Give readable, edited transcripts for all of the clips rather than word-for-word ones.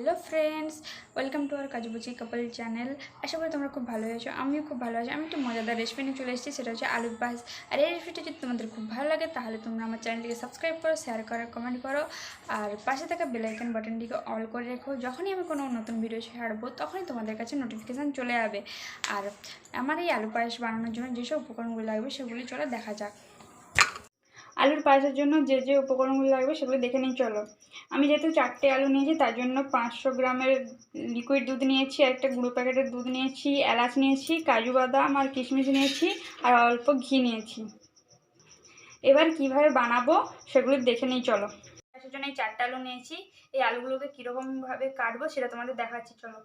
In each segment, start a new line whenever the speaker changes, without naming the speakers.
Hello friends, welcome to our Kajubuchi couple channel. আশা করি তোমরা খুব ভালো আছো, আমিও খুব ভালো আছি। আমি একটু মজাদার রেসিপি নিয়ে চলে এসেছি, সেটা হচ্ছে আলুর পায়েস। আর এই রেসিপিটা যদি তোমাদের খুব ভালো লাগে তাহলে তোমরা আমার চ্যানেলটিকে সাবস্ক্রাইব করো, শেয়ার করো, কমেন্ট করো, আর পাশে থাকা বেল আইকন বাটনটিকে অল করে রেখো। যখনই আমি কোনো নতুন ভিডিও ছাড়বো তখনই তোমাদের কাছে নোটিফিকেশান চলে যাবে। আর আমার এই আলু পায়েস বানানোর জন্য যেসব উপকরণগুলো লাগবে সেগুলি চলো দেখা যাক। আলুর পায়েসের জন্য যে যে উপকরণগুলো লাগবে সেগুলো দেখে নিই চলো। আমি যেহেতু 4টে আলু নিয়েছি তার জন্য 500 গ্রামের লিকুইড দুধ নিয়েছি, একটা গুঁড়ো প্যাকেটের দুধ নিয়েছি, এলাচ নিয়েছি, কাজু বাদাম আর কিশমিশ নিয়েছি, আর অল্প ঘি নিয়েছি। এবার কিভাবে বানাবো সেগুলো দেখে নিই চলো। পায়েসের জন্য এই 4টে আলু নিয়েছি। এই আলুগুলোকে কীরকমভাবে কাটবো সেটা তোমাদের দেখাচ্ছি চলো।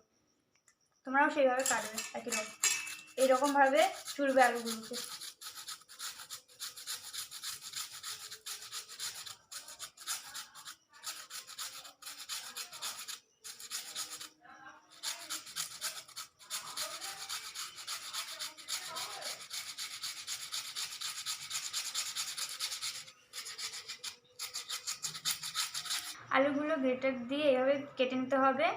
তোমরাও সেইভাবে কাটবে, একই রকম এইরকমভাবে চুড়বে আলুগুলোকে। আলুগুলো গ্রেটার দিয়ে এভাবে কেটে নিতে হবে,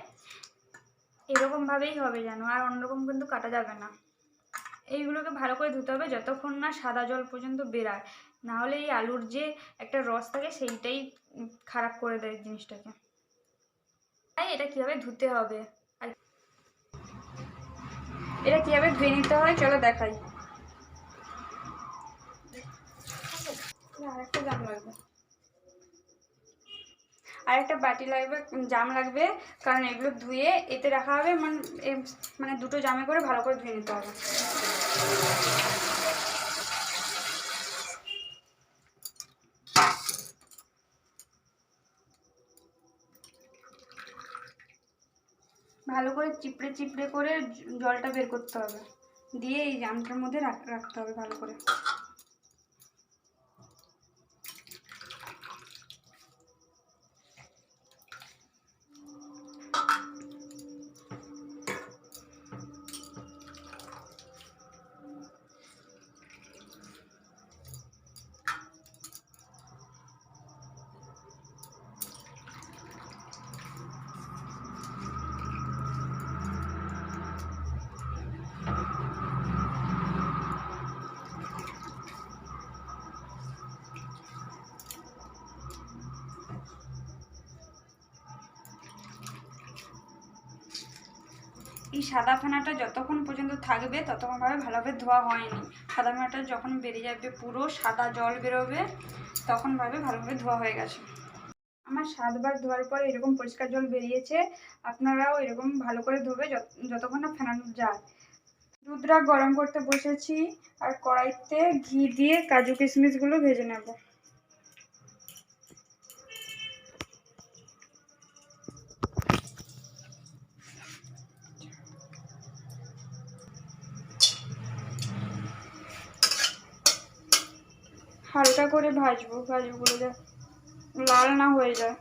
এরকমভাবেই হবে যেন, আর অন্যরকম কিন্তু কাটা যাবে না। এইগুলোকে ভালো করে ধুতে হবে যতক্ষণ না সাদা জল পর্যন্ত বেরায়, নাহলে এই আলুর যে একটা রস থাকে সেইটাই খারাপ করে দেয় জিনিসটাকে। তাই এটা কীভাবে ধুতে হবে আর এটা কীভাবে ধুয়ে নিতে হয় চলো দেখাই। আরেকটা জাম লাগবে, আর একটা বাটি লাগবে, জাম লাগবে, কারণ এগুলো ধুয়ে এতে রাখা হবে, মানে দুটো জামে করে ভালো করে ধুয়ে নিতে হবে। ভালো করে চিপড়ে চিপড়ে করে জলটা বের করতে হবে, দিয়ে এই জামটার মধ্যে রাখতে হবে ভালো করে। এই সাদা ফেনাটা যতক্ষণ পর্যন্ত থাকবে ততক্ষণভাবে ভালোভাবে ধোয়া হয়নি। সাদা ফেনাটা যখন বেরিয়ে যাবে, পুরো সাদা জল বেরোবে, তখনভাবে ভালোভাবে ধোয়া হয়ে গেছে। আমার 7বার ধোয়ার পর এরকম পরিষ্কার জল বেরিয়েছে। আপনারাও এরকম ভালো করে ধোবে যতক্ষণ না ফেনানো যায়। দুধটা গরম করতে বসেছি, আর কড়াইতে ঘি দিয়ে কাজু কিশমিশগুলো ভেজে নেব। হালকা করে ভাজবো, কাজুগুলো লাল না হয়ে যায়।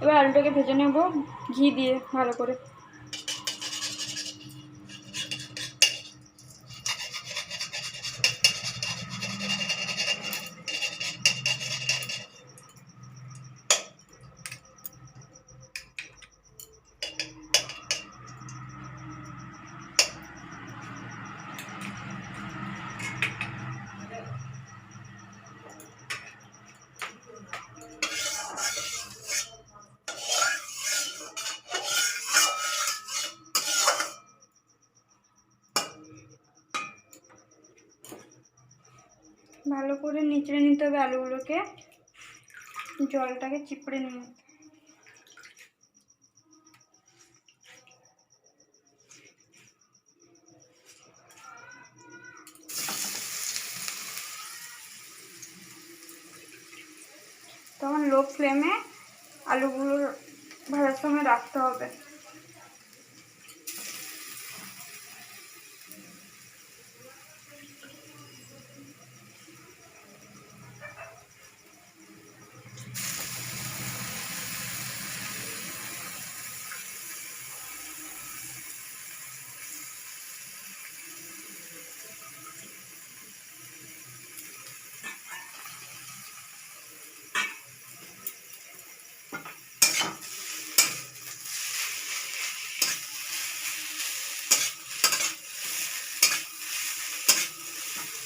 এবার আলুটাকে ভেজে নেব ঘি দিয়ে ভালো করে। ভালো করে নিচড়ে নিতে হবে আলুগুলোকে। জলটাকে চিপড়ে নিয়ে তখন লো ফ্লেমে আলুগুলো ভাজার সময় রাখতে হবে।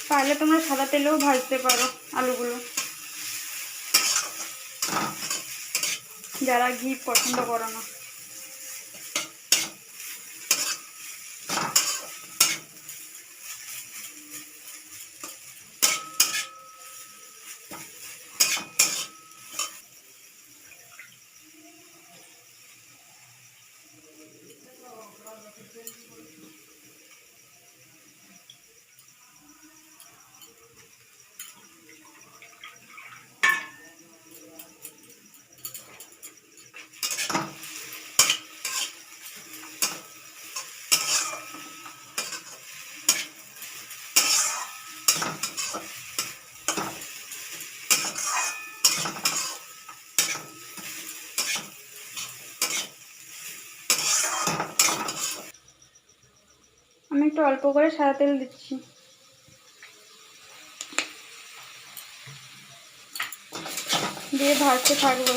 পারলে তোমরা সাদা তেলেও ভাজতে পারো আলুগুলো, যারা ঘি পছন্দ করো না। আমি একটু অল্প করে সাদা তেল দিচ্ছি। দিয়ে ভাজতে থাকবো।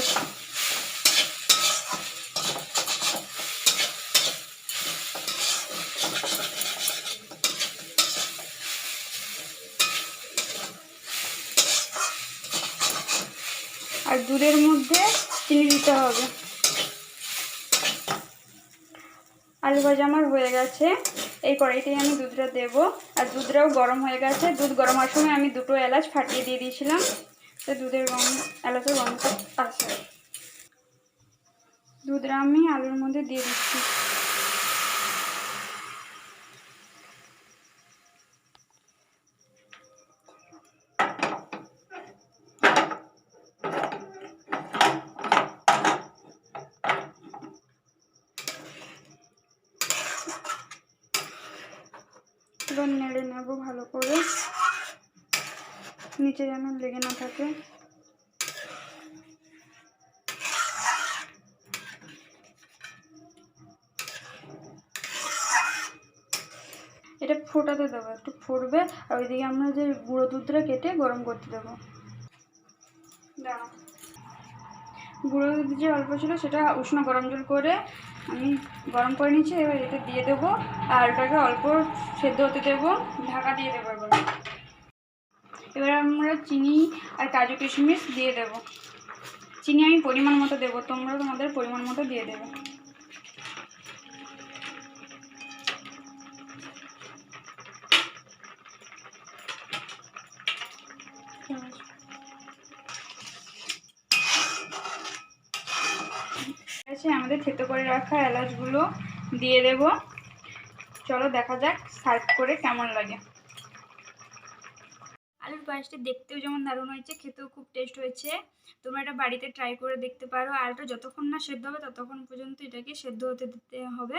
আর দুধের মধ্যে চিনি দিতে হবে। আলু ভাজা আমার হয়ে গেছে। এই কড়াইতেই আমি দুধটা দেবো। আর দুধটাও গরম হয়ে গেছে। দুধ গরম হওয়ার সময় আমি 2টো এলাচ ফাটিয়ে দিয়ে দিয়েছিলাম, তো দুধের এলাচের গন্ধটা আসে। দুধটা আমি আলুর মধ্যে দিয়ে দিচ্ছি। এবার নেড়ে নেব ভালো করে, নিচে যেন লেগে না থাকে। এটা ফোটাতে দেবো, একটু ফুটবে। আর ওইদিকে আমরা যে গুঁড়ো দুধটা কেটে গরম করতে দেবো। দাঁড়াও, গুঁড়ো দুধ যে অল্প ছিল সেটা উষ্ণ গরম জল করে আমি গরম করে নিচ্ছি। এবার এতে দিয়ে দেবো আর আলুটাকে অল্প সেদ্ধ হতে দেবো, ঢাকা দিয়ে দেবো। এবার আমরা চিনি আর কাজু কিশমিশ দিয়ে দেবো। চিনি আমি পরিমাণ মতো দেবো, তোমরা তোমাদের পরিমাণ মতো দিয়ে দেবে। আমাদের থেতো করে রাখা এলাচগুলো দিয়ে দেব। চলো দেখা যাক সার্ভ করে কেমন লাগে। আলুর পায়েসটি দেখতেও যেমন দারুণ হয়েছে, খেতেও খুব টেস্ট হয়েছে। তোমরা এটা বাড়িতে ট্রাই করে দেখতে পারো। আলুটা যতক্ষণ না সেদ্ধ হবে ততক্ষণ পর্যন্ত এটাকে সেদ্ধ হতে দিতে হবে।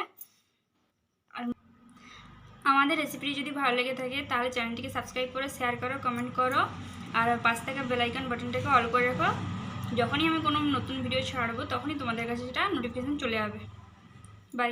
আর আমাদের রেসিপিটি যদি ভালো লেগে থাকে তাহলে চ্যানেলটিকে সাবস্ক্রাইব করো, শেয়ার করো, কমেন্ট করো। আর পাশে থাকা বেল আইকন বাটনটাকে অল করে রাখো। যখনই আমি কোনো নতুন ভিডিও ছাড়বো তখনই তোমাদের কাছে সেটা নোটিফিকেশন চলে যাবে। বাই।